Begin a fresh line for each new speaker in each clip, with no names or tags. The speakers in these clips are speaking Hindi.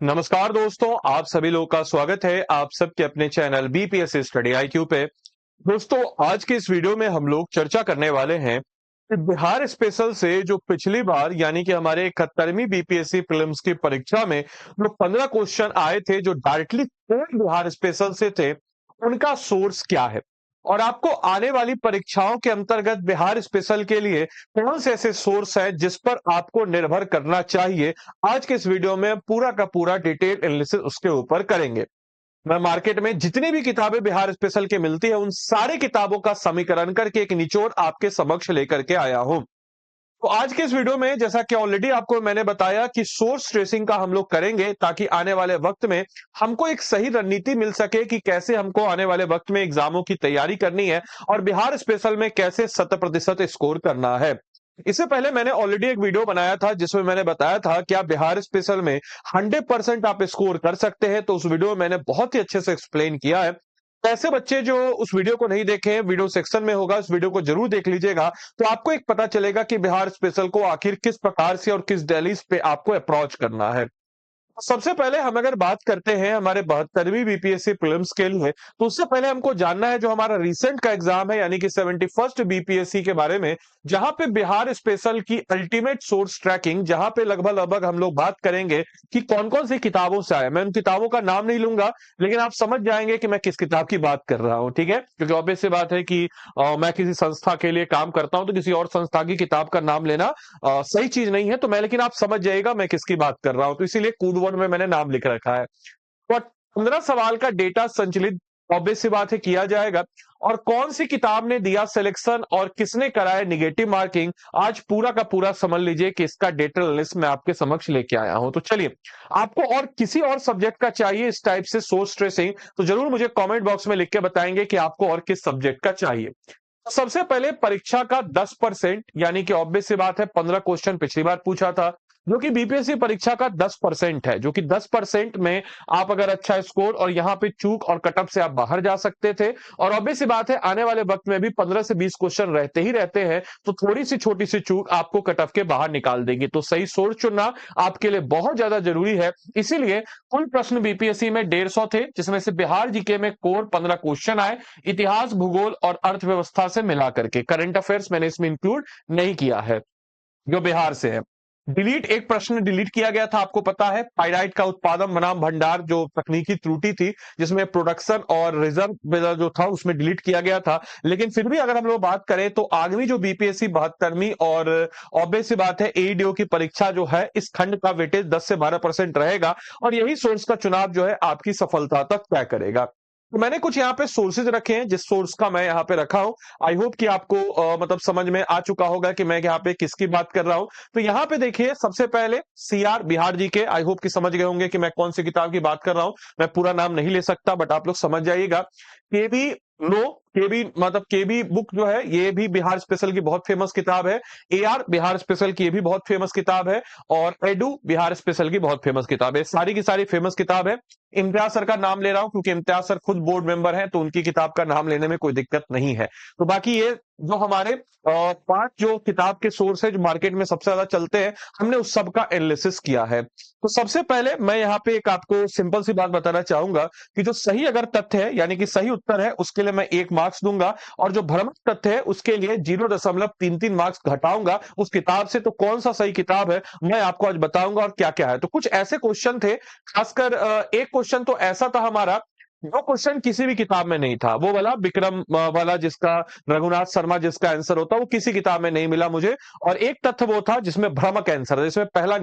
नमस्कार दोस्तों, आप सभी लोगों का स्वागत है आप सबके अपने चैनल बीपीएससी स्टडी आईक्यू पे। दोस्तों, आज के इस वीडियो में हम लोग चर्चा करने वाले हैं कि बिहार स्पेशल से जो पिछली बार यानी कि हमारे 71वीं बीपीएससी प्रीलिम्स की परीक्षा में जो 15 क्वेश्चन आए थे जो डायरेक्टली बिहार स्पेशल से थे, उनका सोर्स क्या है और आपको आने वाली परीक्षाओं के अंतर्गत बिहार स्पेशल के लिए कौन से ऐसे सोर्स है जिस पर आपको निर्भर करना चाहिए। आज के इस वीडियो में पूरा का पूरा डिटेल एनालिसिस उसके ऊपर करेंगे। मैं मार्केट में जितनी भी किताबें बिहार स्पेशल की मिलती है उन सारी किताबों का समीकरण करके एक निचोड़ आपके समक्ष लेकर के आया हूं। तो आज के इस वीडियो में जैसा कि ऑलरेडी आपको मैंने बताया कि सोर्स ट्रेसिंग का हम लोग करेंगे ताकि आने वाले वक्त में हमको एक सही रणनीति मिल सके कि कैसे हमको आने वाले वक्त में एग्जामों की तैयारी करनी है और बिहार स्पेशल में कैसे 100% स्कोर करना है। इससे पहले मैंने ऑलरेडी एक वीडियो बनाया था जिसमें मैंने बताया था कि आप बिहार स्पेशल में 100% आप स्कोर कर सकते हैं। तो उस वीडियो में मैंने बहुत ही अच्छे से एक्सप्लेन किया है। ऐसे बच्चे जो उस वीडियो को नहीं देखे हैं, वीडियो सेक्शन में होगा, उस वीडियो को जरूर देख लीजिएगा। तो आपको एक पता चलेगा कि बिहार स्पेशल को आखिर किस प्रकार से और किस दहलीज पे आपको अप्रोच करना है। सबसे पहले हम अगर बात करते हैं हमारे 72वीं बीपीएससी प्रीलिम्स के लिए, तो उससे पहले हमको जानना है जो हमारा रिसेंट का एग्जाम है यानी कि 71st बीपीएससी के बारे में, जहां पे बिहार स्पेशल की अल्टीमेट सोर्स ट्रैकिंग, जहां पे लगभग लगभग हम लोग बात करेंगे कि कौन कौन सी किताबों से आए। मैं उन किताबों का नाम नहीं लूंगा, लेकिन आप समझ जाएंगे कि मैं किस किताब की बात कर रहा हूं। ठीक है, क्योंकि ऑब्वियस सी बात है कि मैं किसी संस्था के लिए काम करता हूं तो किसी और संस्था की किताब का नाम लेना सही चीज नहीं है। तो मैं, लेकिन आप समझ जाइएगा मैं किसकी बात कर रहा हूं, तो इसीलिए कोड वर्ड में मैंने नाम लिख रखा है। तो 15 सवाल का डेटा संचलित ऑब्वियस सी बात है किया जाएगा। और कौन सी किताब ने दिया सिलेक्शन और किसने कराया निगेटिव मार्किंग, आज पूरा का पूरा समझ लीजिए कि इसका डेटा लिस्ट मैं आपके समक्ष लेके आया हूं। तो चलिए, आपको और किसी और सब्जेक्ट का चाहिए इस टाइप से सोर्स ट्रेसिंग, तो जरूर मुझे कमेंट बॉक्स में लिख के बताएंगे कि आपको और किस सब्जेक्ट का चाहिए। सबसे पहले परीक्षा का 10%, यानी कि ऑब्वियस सी बात है 15 क्वेश्चन पिछली बार पूछा था, जो कि बीपीएससी परीक्षा का 10% है, जो कि 10% में आप अगर अच्छा स्कोर और यहां पे चूक और कटअप से आप बाहर जा सकते थे। और ऑब्वियस सी बात है आने वाले वक्त में भी 15 से 20 क्वेश्चन रहते ही रहते हैं, तो थोड़ी सी छोटी सी चूक आपको कटअप के बाहर निकाल देगी। तो सही सोर्स चुनना आपके लिए बहुत ज्यादा जरूरी है। इसीलिए कुल प्रश्न बीपीएससी में 150 थे, जिसमें से बिहार जीके में कोर 15 क्वेश्चन आए, इतिहास, भूगोल और अर्थव्यवस्था से मिला करके। करंट अफेयर्स मैंने इसमें इंक्लूड नहीं किया है जो बिहार से है। डिलीट, एक प्रश्न डिलीट किया गया था, आपको पता है पाइराइट का उत्पादन बनाम भंडार, जो तकनीकी त्रुटि थी जिसमें प्रोडक्शन और रिजर्व जो था उसमें डिलीट किया गया था। लेकिन फिर भी अगर हम लोग बात करें तो आगमी जो बीपीएससी 72वीं और ऑब्वियस सी बात है एईडीओ की परीक्षा जो है, इस खंड का वेटेज 10 से 12% रहेगा और यही सोर्स का चुनाव जो है आपकी सफलता तक तय करेगा। तो मैंने कुछ यहाँ पे सोर्सेज रखे हैं, जिस सोर्स का मैं यहाँ पे रखा हूं। आई होप कि आपको मतलब समझ में आ चुका होगा कि मैं यहाँ पे किसकी बात कर रहा हूं। तो यहाँ पे देखिए, सबसे पहले सीआर बिहार जी के, आई होप कि समझ गए होंगे कि मैं कौन सी किताब की बात कर रहा हूं। मैं पूरा नाम नहीं ले सकता, बट आप लोग समझ जाइएगा। केबी नो, केबी मतलब केबी बुक जो है, ये भी बिहार स्पेशल की बहुत फेमस किताब है। एआर बिहार स्पेशल की ये भी बहुत फेमस किताब है। और एडू बिहार स्पेशल की बहुत फेमस किताब है। सारी की सारी फेमस किताब है। इम्तियाज सर का नाम ले रहा हूं क्योंकि इम्तियाज सर खुद बोर्ड मेंबर हैं, तो उनकी किताब का नाम लेने में कोई दिक्कत नहीं है। तो बाकी ये जो हमारे 5 जो किताब के सोर्स है जो मार्केट में सबसे ज्यादा चलते हैं, हमने उस सब का एनालिसिस किया है। तो सबसे पहले मैं यहाँ पे एक आपको सिंपल सी बात बताना चाहूंगा कि जो सही अगर तथ्य है यानी कि सही उत्तर है, उसके लिए मैं 1 मार्क्स दूंगा, और जो भ्रमक तथ्य है उसके लिए 0.33 मार्क्स घटाऊंगा उस किताब से। तो कौन सा सही किताब है मैं आपको आज बताऊंगा और क्या क्या है। तो कुछ ऐसे क्वेश्चन थे, खासकर एक क्वेश्चन तो ऐसा था हमारा, जो क्वेश्चन किसी भी किताब में नहीं था, वो वाला विक्रम वाला जिसका रघुनाथ शर्मा जिसका आंसर होता, वो किसी किताब में नहीं मिला मुझे। और एक तथ्य वो था जिसमें भ्रामक आंसर है, जिसमें पहला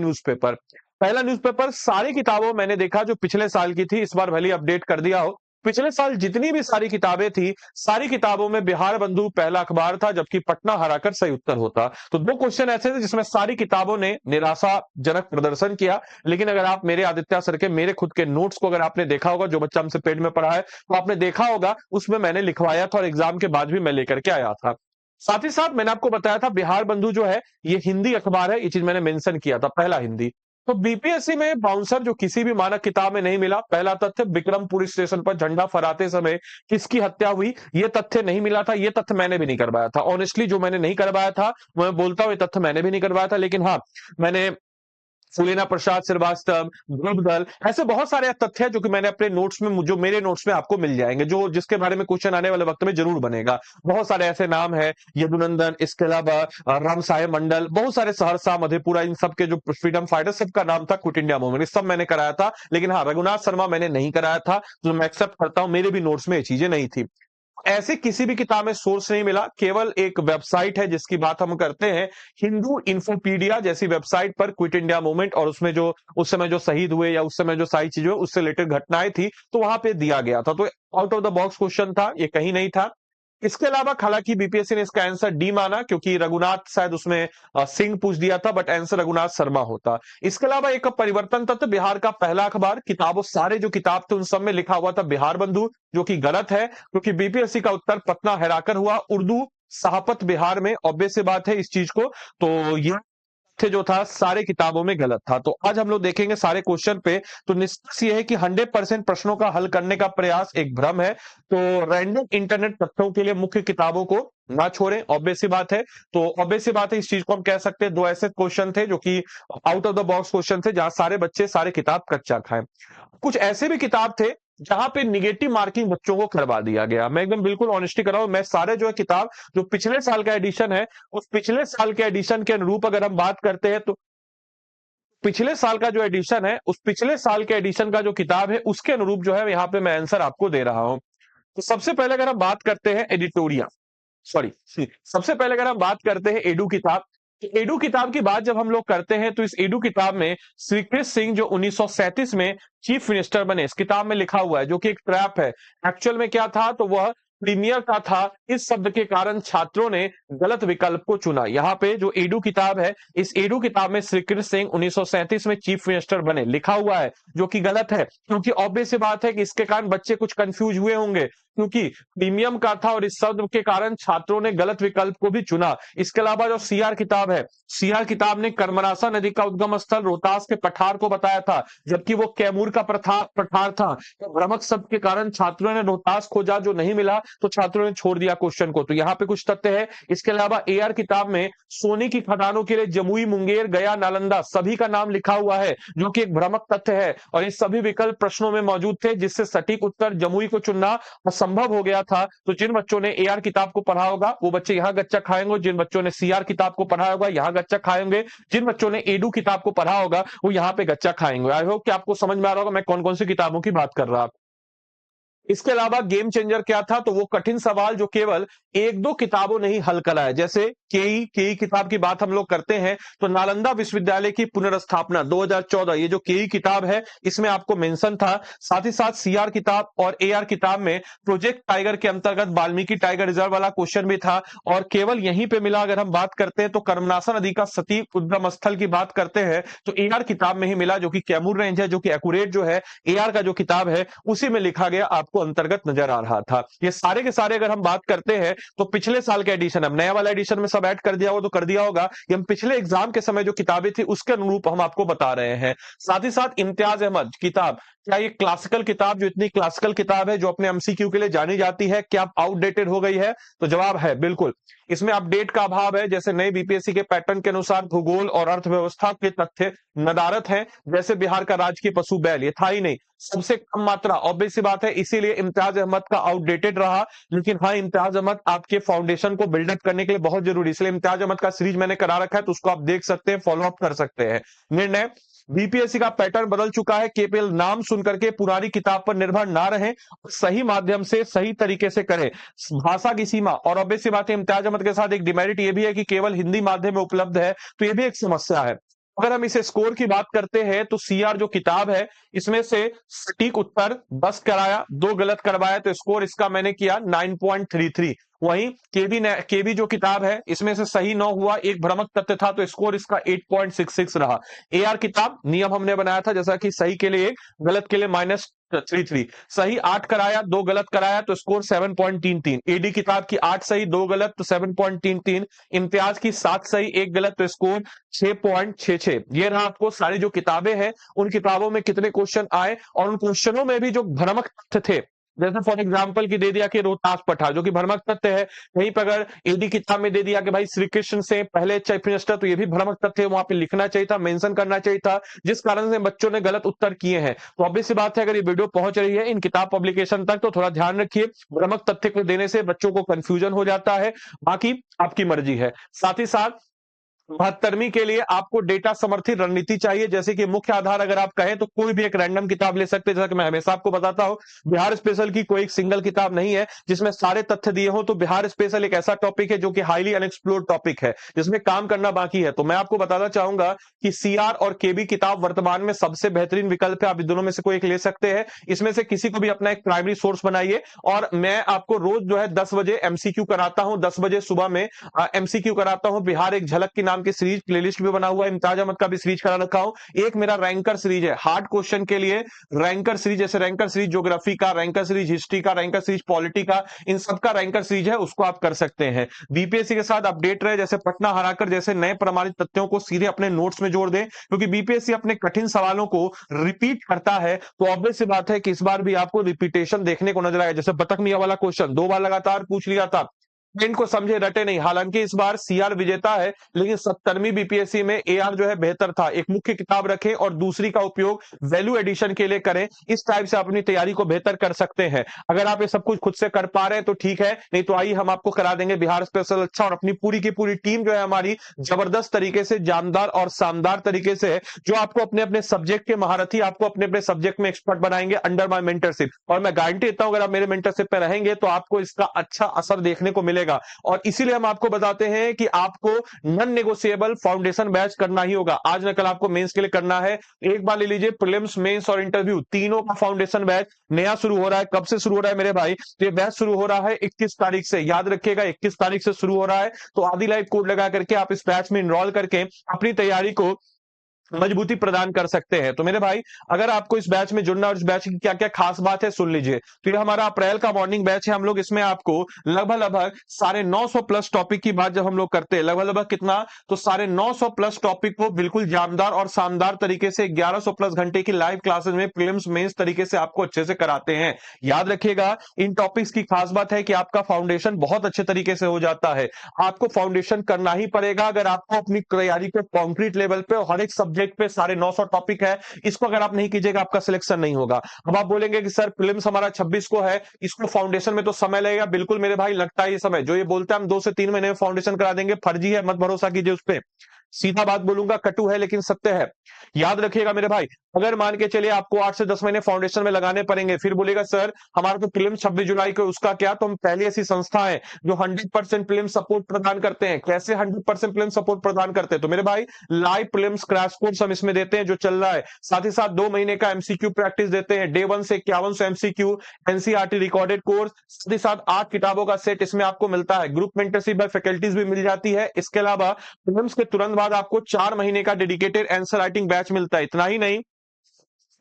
न्यूज़पेपर सारी किताबों मैंने देखा जो पिछले साल की थी, इस बार भले अपडेट कर दिया हो। पिछले साल जितनी भी सारी किताबें थी, सारी किताबों में बिहार बंधु पहला अखबार था, जबकि पटना हराकर सही उत्तर होता। तो 2 क्वेश्चन ऐसे थे जिसमें सारी किताबों ने निराशाजनक प्रदर्शन किया। लेकिन अगर आप मेरे आदित्य सर के, मेरे खुद के नोट्स को अगर आपने देखा होगा, जो बच्चा हमसे पेड में पढ़ा है, तो आपने देखा होगा उसमें मैंने लिखवाया था और एग्जाम के बाद भी मैं लेकर के आया था। साथ ही साथ मैंने आपको बताया था बिहार बंधु जो है ये हिंदी अखबार है, ये चीज मैंने मेंशन किया था, पहला हिंदी। तो बीपीएससी में बाउंसर जो किसी भी मानक किताब में नहीं मिला। पहला तथ्य, विक्रमपुर स्टेशन पर झंडा फहराते समय किसकी हत्या हुई, ये तथ्य नहीं मिला था। ये तथ्य मैंने भी नहीं करवाया था, ऑनेस्टली जो मैंने नहीं करवाया था मैं बोलता हूं, ये तथ्य मैंने भी नहीं करवाया था। लेकिन हाँ, मैंने फूलेना प्रसाद श्रीवास्तव, ध्रुव दल, ऐसे बहुत सारे तथ्य हैं जो कि मैंने अपने नोट्स में, जो मेरे नोट्स में आपको मिल जाएंगे, जो जिसके बारे में क्वेश्चन आने वाले वक्त में जरूर बनेगा। बहुत सारे ऐसे नाम हैं, यदुनंदन, इसके अलावा राम साहेब मंडल, बहुत सारे सहरसा, मधेपुरा, इन सब के जो फ्रीडम फाइटर, सबका नाम था क्विट इंडिया मूवमेंट, सब मैंने कराया था। लेकिन हाँ, रघुनाथ शर्मा मैंने नहीं कराया था, तो मैं एक्सेप्ट करता हूं, मेरे भी नोट्स में ये चीजें नहीं थी। ऐसे किसी भी किताब में सोर्स नहीं मिला, केवल एक वेबसाइट है जिसकी बात हम करते हैं, हिंदू इन्फोपीडिया जैसी वेबसाइट पर क्विट इंडिया मूवमेंट और उसमें जो उस समय जो शहीद हुए या उस समय जो सारी चीजें उससे रिलेटेड घटनाएं थी, तो वहां पे दिया गया था। तो out of the box question था, ये कहीं नहीं था। इसके अलावा हालांकि बीपीएससी ने इसका आंसर डी माना, क्योंकि रघुनाथ शायद उसमें सिंह पूछ दिया था, बट आंसर रघुनाथ शर्मा होता। इसके अलावा एक परिवर्तन तत्व, बिहार का पहला अखबार, किताबों सारे जो किताब थे उन सब में लिखा हुआ था बिहार बंधु, जो कि गलत है, क्योंकि बीपीएससी का उत्तर पटना हैराकर हुआ, उर्दू सहापत बिहार में, ऑब्वियस सी बात है इस चीज को। तो यह थे जो था सारे किताबों में गलत था। तो आज हम लोग देखेंगे सारे क्वेश्चन पे। तो निष्कर्ष ये है कि 100% प्रश्नों का हल करने का प्रयास एक भ्रम है। तो रैंडम इंटरनेट तथ्यों के लिए मुख्य किताबों को ना छोड़ें, ऑब्वियस सी बात है। तो ऑब्वियस सी बात है, इस चीज को हम कह सकते हैं, दो ऐसे क्वेश्चन थे जो कि out of the box question थे, जहां सारे बच्चे सारे किताब कच्चा खाएं। कुछ ऐसे भी किताब थे जहां पे निगेटिव मार्किंग बच्चों को करवा दिया गया। मैं एकदम बिल्कुल ऑनेस्टी कर रहा हूं, मैं सारे जो है किताब, जो पिछले साल का एडिशन है, उस पिछले साल के एडिशन के अनुरूप अगर हम बात करते हैं, तो पिछले साल का जो एडिशन है, उस पिछले साल के एडिशन का जो किताब है, उसके अनुरूप जो है यहाँ पे मैं आंसर आपको दे रहा हूं। तो सबसे पहले अगर हम बात करते हैं एडिटोरिया, सॉरी, सबसे पहले अगर हम बात करते हैं एडू किताब, तो एडू किताब की बात जब हम लोग करते हैं, तो इस एडू किताब में श्री कृष्ण सिंह जो 1937 में चीफ मिनिस्टर बने, इस किताब में लिखा हुआ है, जो कि एक ट्रैप है। एक्चुअल में क्या था, तो वह प्रीमियर का था, इस शब्द के कारण छात्रों ने गलत विकल्प को चुना। यहाँ पे जो एडू किताब है, इस एडू किताब में श्री कृष्ण सिंह 1937 में चीफ मिनिस्टर बने लिखा हुआ है, जो कि गलत है, क्योंकि ऑब्वियस सी बात है कि इसके कारण बच्चे कुछ कंफ्यूज हुए होंगे, क्योंकि प्रीमियम का था और इस शब्द के कारण छात्रों ने गलत विकल्प को भी चुना। इसके अलावा जो सीआर किताब है, सीआर किताब ने कर्मनासा नदी का उद्गम स्थल रोहतास के पठार को बताया था, जबकि वो कैमूर का पठार था। तो भ्रमक शब्द के कारण छात्रों ने रोहतास खोजा, जो नहीं मिला, तो छात्रों ने छोड़ दिया क्वेश्चन को। तो यहाँ पे कुछ तथ्य है। इसके अलावा एआर किताब में सोने की खदानों के लिए जमुई, मुंगेर, गया, नालंदा सभी का नाम लिखा हुआ है, जो कि एक भ्रामक तथ्य है, और ये सभी विकल्प प्रश्नों में मौजूद थे, जिससे सटीक उत्तर जमुई को चुनना असंभव हो गया था। तो जिन बच्चों ने एआर किताब को पढ़ा होगा वो बच्चे यहाँ गच्चा खाएंगे, जिन बच्चों ने सीआर किताब को पढ़ा होगा यहाँ गच्चा खाएंगे, जिन बच्चों ने एडू किताब को पढ़ा होगा वो यहाँ पे गच्चा खाएंगे। आई होप कि आपको समझ में आ रहा होगा मैं कौन कौन सी किताबों की बात कर रहा। इसके अलावा गेम चेंजर क्या था, तो वो कठिन सवाल जो केवल एक दो किताबों ने ही हल करा है, जैसे केई किताब की बात हम लोग करते हैं, तो नालंदा विश्वविद्यालय की पुनर्स्थापना 2014, ये जो केई किताब है इसमें आपको मेंशन था। साथ ही साथ सीआर किताब और एआर किताब में प्रोजेक्ट टाइगर के अंतर्गत वाल्मीकि टाइगर रिजर्व वाला क्वेश्चन भी था, और केवल यहीं पे मिला। अगर हम बात करते हैं तो कर्मनासा नदी का सटीक उद्गम स्थल की बात करते हैं तो एआर किताब में ही मिला, जो कि कैमूर रेंज है, जो कि एक्यूरेट जो है एआर का जो किताब है उसी में लिखा गया आपको अंतर्गत नजर आ रहा था। ये सारे के सारे अगर हम बात करते हैं तो पिछले साल का एडिशन, अब नया वाला एडिशन में सब ऐड कर दिया हो तो कर दिया होगा, ये हम पिछले एग्जाम के समय जो किताबें थी उसके अनुरूप हम आपको बता रहे हैं। साथ ही साथ इम्तियाज अहमद किताब, क्या ये क्लासिकल किताब, जो इतनी क्लासिकल किताब है जो अपने एमसीक्यू के लिए जानी जाती है, क्या आउटडेटेड हो गई है? तो जवाब है बिल्कुल, इसमें अपडेट का अभाव है। जैसे नए बीपीएससी के पैटर्न के अनुसार भूगोल और अर्थव्यवस्था के तथ्य नदारत हैं, जैसे बिहार का राजकीय पशु बैल, ये था ही नहीं, सबसे कम मात्रा, ऑब्वियस सी बात है, इसीलिए इम्तियाज अहमद का आउटडेटेड रहा। लेकिन हाँ, इम्तियाज अहमद आपके फाउंडेशन को बिल्डअप करने के लिए बहुत जरूरी, इसलिए इम्तियाज अहमद का सीरीज मैंने करा रखा है, तो उसको आप देख सकते हैं, फॉलो अप कर सकते हैं। निर्णय, बीपीएससी का पैटर्न बदल चुका है, केवल नाम सुन करके पुरानी किताब पर निर्भर ना रहें, सही माध्यम से सही तरीके से करें। भाषा की सीमा, और ऑब्वियस सी बात है इम्तियाज अहमद के साथ एक डिमेरिट ये भी है कि केवल हिंदी माध्यम में उपलब्ध है, तो ये भी एक समस्या है। अगर हम इसे स्कोर की बात करते हैं तो सीआर जो किताब है इसमें से सटीक उत्तर 10 कराया, 2 गलत करवाया, तो स्कोर इसका मैंने किया 9.33। वहीं केबी जो किताब है इसमें से सही 9 हुआ, एक भ्रामक तथ्य था, तो स्कोर इसका 8.66 रहा। एआर किताब नियम हमने बनाया था, जैसा कि सही के लिए 1, गलत के लिए -33, सही 8 कराया, 2 गलत कराया, तो स्कोर 7.33। एडी किताब की 8 सही 2 गलत तो 7.33, इम्तियाज की 7 सही 1 गलत तो स्कोर 6.66। ये रहा आपको सारी जो किताबें हैं, उन किताबों में कितने क्वेश्चन आए, और उन क्वेश्चनों में भी जो भ्रामक तथ्य थे जैसे फॉर एग्जाम्पल की दे दिया कि रोहतास पठा, जो कि भ्रमक तथ्य है। कहीं पर अगर एडी किताब में दे दिया कि भाई श्री कृष्ण से पहले चीफ मिनिस्टर, तो ये भी भ्रमक तथ्य है, वहां पे लिखना चाहिए था, मेंशन करना चाहिए था, जिस कारण से बच्चों ने गलत उत्तर किए हैं। तो ऑब्वियस सी बात है, अगर ये वीडियो पहुंच रही है इन किताब पब्लिकेशन तक, तो थोड़ा ध्यान रखिए, भ्रमक तथ्य को देने से बच्चों को कंफ्यूजन हो जाता है। बाकी आपकी मर्जी है। साथ ही साथ 72वीं के लिए आपको डेटा समर्थित रणनीति चाहिए, जैसे कि मुख्य आधार अगर आप कहें तो कोई भी एक रैंडम किताब ले सकते हैं। जैसा कि मैं हमेशा आपको बताता हूं, बिहार स्पेशल की कोई एक सिंगल किताब नहीं है जिसमें सारे तथ्य दिए हों। तो बिहार स्पेशल एक ऐसा टॉपिक है जो कि हाईली अनएक्सप्लोर्ड टॉपिक है, जिसमें काम करना बाकी है। तो मैं आपको बताना चाहूंगा कि सीआर और केबी किताब वर्तमान में सबसे बेहतरीन विकल्प है। आप दोनों में से कोई एक ले सकते हैं, इसमें से किसी को भी अपना एक प्राइमरी सोर्स बनाइए। और मैं आपको रोज जो है 10 बजे एमसीक्यू कराता हूं, 10 बजे सुबह में एमसीक्यू कराता हूं। बिहार एक झलक की नाम की सीरीज प्लेलिस्ट भी बना हुआ है, इम्तियाज अहमद का भी सीरीज करा रखा हूं। एक मेरा रैंकर सीरीज है हार्ड क्वेश्चन के लिए, रैंकर सीरीज, जैसे रैंकर सीरीज ज्योग्राफी का, रैंकर सीरीज हिस्ट्री का, रैंकर सीरीज पॉलिटी का, इन सबका रैंकर सीरीज है, उसको आप कर सकते हैं। बीपीएससी के साथ अपडेट रहे, जैसे पटना हराकर जैसे नए प्रमाणित तथ्यों को सीधे अपने नोट्स में जोड़ दें, क्योंकि बीपीएससी अपने कठिन सवालों को रिपीट करता है। तो ऑब्वियस सी बात है कि इस बार भी आपको रिपीटेशन देखने को नजर आएगा। जैसे बतख मियां वाला क्वेश्चन 2 बार लगातार पूछ लिया था, इनको समझे रटे नहीं। हालांकि इस बार सीआर विजेता है, लेकिन 70वीं बीपीएससी में एआर जो है बेहतर था। एक मुख्य किताब रखें और दूसरी का उपयोग वैल्यू एडिशन के लिए करें। इस टाइप से अपनी तैयारी को बेहतर कर सकते हैं। अगर आप ये सब कुछ खुद से कर पा रहे हैं तो ठीक है, नहीं तो आइए हम आपको करा देंगे बिहार स्पेशल अच्छा। और अपनी पूरी की पूरी टीम जो है हमारी जबरदस्त तरीके से, जानदार और शानदार तरीके से है, जो आपको अपने अपने सब्जेक्ट के महारथी, आपको अपने अपने सब्जेक्ट में एक्सपर्ट बनाएंगे अंडर माई मेंटरशिप। और मैं गारंटी देता हूं, अगर आप मेरे मेंटरशिप पे रहेंगे तो आपको इसका अच्छा असर देखने को मिलेगा। और इसीलिए हम आपको बताते हैं कि आपको नॉन नेगोशिएबल फाउंडेशन बैच करना ही होगा। आज न कल आपको मेंस के लिए करना है। एक बार ले लीजिए, प्रीलिम्स, मेंस और इंटरव्यू तीनों का फाउंडेशन बैच नया शुरू हो रहा है। कब से शुरू हो रहा है मेरे भाई? तो ये बैच शुरू हो रहा है 21 तारीख से, याद रखिएगा 21 तारीख से शुरू हो रहा है। तो आदि लाइव कोड लगा करके आप इस बैच में इनरोल करके अपनी तैयारी को मजबूती प्रदान कर सकते हैं। तो मेरे भाई, अगर आपको इस बैच में जुड़ना और इस बैच की क्या क्या खास बात है सुन लीजिए। तो ये हमारा अप्रैल का मॉर्निंग बैच है। हम लोग इसमें आपको लगभग 950 प्लस टॉपिक की बात जब हम लोग करते हैं, लगभग कितना, तो 950 प्लस टॉपिक को बिल्कुल जानदार और शानदार तरीके से 1100 प्लस घंटे की लाइव क्लासेस में प्रीलिम्स मेंस तरीके से आपको अच्छे से कराते हैं। याद रखिएगा, इन टॉपिक्स की खास बात है कि आपका फाउंडेशन बहुत अच्छे तरीके से हो जाता है। आपको फाउंडेशन करना ही पड़ेगा अगर आपको अपनी तैयारी को कॉन्क्रीट लेवल पे, हर एक सब्जेक्ट पे 950 टॉपिक है, इसको अगर आप नहीं कीजिएगा आपका सिलेक्शन नहीं होगा। अब आप बोलेंगे कि सर प्रीलिम्स हमारा 26 को है, इसको फाउंडेशन में तो समय लगेगा। बिल्कुल मेरे भाई, लगता है ये समय। जो ये बोलते हैं हम 2 से 3 महीने में फाउंडेशन करा देंगे, फर्जी है, मत भरोसा कीजिए उस पर। सीधा बात बोलूंगा, कटु है लेकिन सत्य है। याद रखिएगा मेरे भाई, अगर मान के चलिए आपको 8 से 10 महीने फाउंडेशन में लगाने पड़ेंगे, फिर बोलेगा सर हमारा तो प्रीलिम्स 26 जुलाई को, उसका क्या? तो हम पहली ऐसी संस्था है जो 100% प्रीलिम्स सपोर्ट प्रदान करते हैं। कैसे 100% प्रीलिम्स सपोर्ट प्रदान करते हैं? तो मेरे भाई, लाइव प्रीलिम्स क्रैश कोर्स हम इसमें देते हैं जो चल रहा है। साथ ही साथ 2 महीने का एमसीक्यू प्रैक्टिस देते हैं, डे 1 से 51 एमसीक्यू, एनसीईआरटी रिकॉर्डेड कोर्स, साथ ही साथ 8 किताबों का सेट इसमें आपको मिलता है। ग्रुप मेंटरशिप बाय फैकल्टीज भी मिल जाती है। इसके अलावा प्रीलिम्स के तुरंत बाद आपको 4 महीने का डेडिकेटेड आंसर राइटिंग बैच मिलता है। इतना ही नहीं,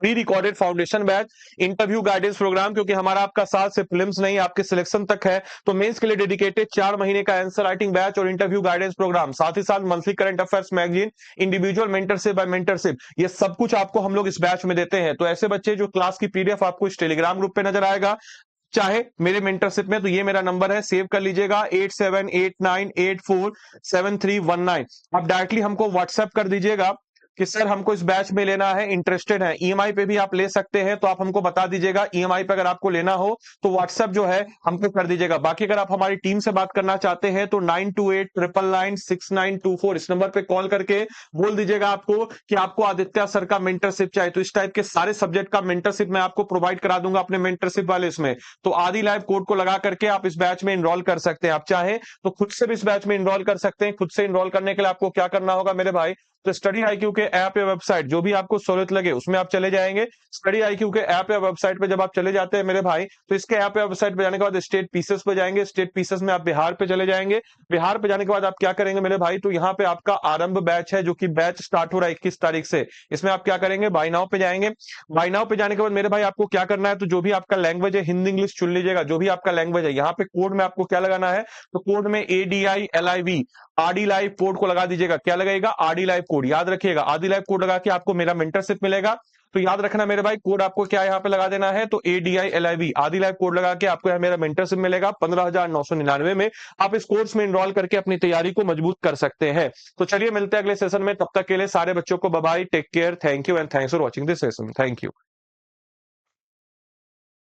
pre recorded foundation batch, interview guidance programme, क्योंकि हमारा आपका साथ से प्रीलिम्स नहीं आपके सिलेक्शन तक है, तो मेंस के लिए डेडिकेटेड 4 महीने का आंसर राइटिंग बैच और इंटरव्यू गाइडेंस प्रोग्राम, साथ ही साथ monthly current affairs magazine, individual mentorship by mentorship, ये सब कुछ आपको हम लोग इस बैच में देते हैं। तो ऐसे बच्चे जो क्लास की पीडीएफ आपको इस टेलीग्राम ग्रुप पे नजर आएगा, चाहे मेरे मेंटरशिप में, तो ये मेरा नंबर है, सेव कर लीजिएगा 8789847319। आप डायरेक्टली हमको व्हाट्सएप कर दीजिएगा कि सर हमको इस बैच में लेना है, इंटरेस्टेड है। ईएमआई पे भी आप ले सकते हैं, तो आप हमको बता दीजिएगा। ईएमआई पे अगर आपको लेना हो तो व्हाट्सएप जो है हमको कर दीजिएगा। बाकी अगर आप हमारी टीम से बात करना चाहते हैं तो 9289996924 इस नंबर पे कॉल करके बोल दीजिएगा आपको कि आपको आदित्य सर का मेंटरशिप चाहिए। तो इस टाइप के सारे सब्जेक्ट का मेंटरशिप मैं आपको प्रोवाइड करा दूंगा अपने मेंटरशिप वाले इसमें। तो आदि लाइव कोड को लगा करके आप इस बैच में इनरोल कर सकते हैं। आप चाहे तो खुद से भी इस बैच में इनरोल कर सकते हैं। खुद से इनरोल करने के लिए आपको क्या करना होगा मेरे भाई? तो स्टडी आईक्यू के ऐप या वेबसाइट, जो भी आपको सहूलियत लगे उसमें आप चले जाएंगे। स्टडी आईक्यू के ऐप या वेबसाइट पे जब आप चले जाते हैं मेरे भाई, तो इसके ऐप या वेबसाइट पे जाने के बाद स्टेट पीसेस पे जाएंगे। स्टेट पीसेस में आप बिहार पे चले जाएंगे। बिहार पे जाने के बाद आप क्या करेंगे मेरे भाई? तो यहाँ पे आपका आरंभ बैच है, जो कि बैच स्टार्ट हो रहा है 21 तारीख से। इसमें आप क्या करेंगे? बाय नाउ पे जाएंगे। बाय नाउ पे जाने के बाद मेरे भाई आपको क्या करना है? तो जो भी आपका लैंग्वेज है, हिंदी इंग्लिश चुन लीजिएगा, जो भी आपका लैंग्वेज है। यहाँ पे कोड में आपको क्या लगाना है? तो कोड में ADILIV, आरडी लाइव कोड को लगा दीजिएगा। क्या लगेगा? आरडी लाइव कोड, याद रखिएगा। आदि लाइव कोड लगा के आपको मेरा मेंटरशिप मिलेगा। तो याद रखना मेरे भाई, कोड आपको क्या यहाँ पे लगा देना है, तो ADILIV आदि लाइव कोड लगा के आपको यहाँ मेरा मेंटरशिप मिलेगा 15,999 में। आप इस कोर्स में इनरोल करके अपनी तैयारी को मजबूत कर सकते हैं। तो चलिए मिलते हैं अगले सेशन में, तब तक के लिए सारे बच्चों को bye bye, take care, thank you and thanks for watching this session, thank you.